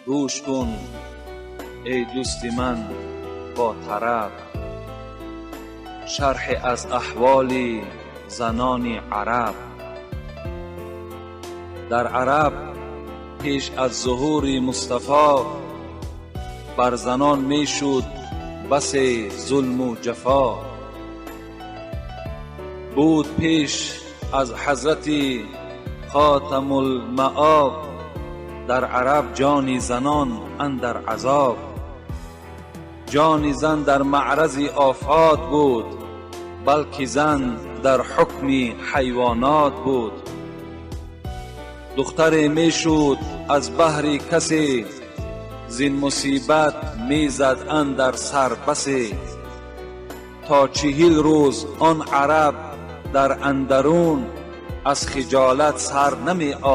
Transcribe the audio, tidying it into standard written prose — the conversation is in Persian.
گوش کن ای دوست من با طرب، شرح از احوال زنان عرب. در عرب پیش از ظهور مصطفی بر زنان می شد بس ظلم و جفا. بود پیش از حضرت خاتم المآب در عرب جان زنان اندر عذاب. جان زن در معرض آفات بود، بلکه زن در حکم حیوانات بود. دختر می شد از بهر کسی، زین مصیبت می زد اندر سر بسی. تا 40 روز آن عرب در اندرون، از خجالت سر نمی آورد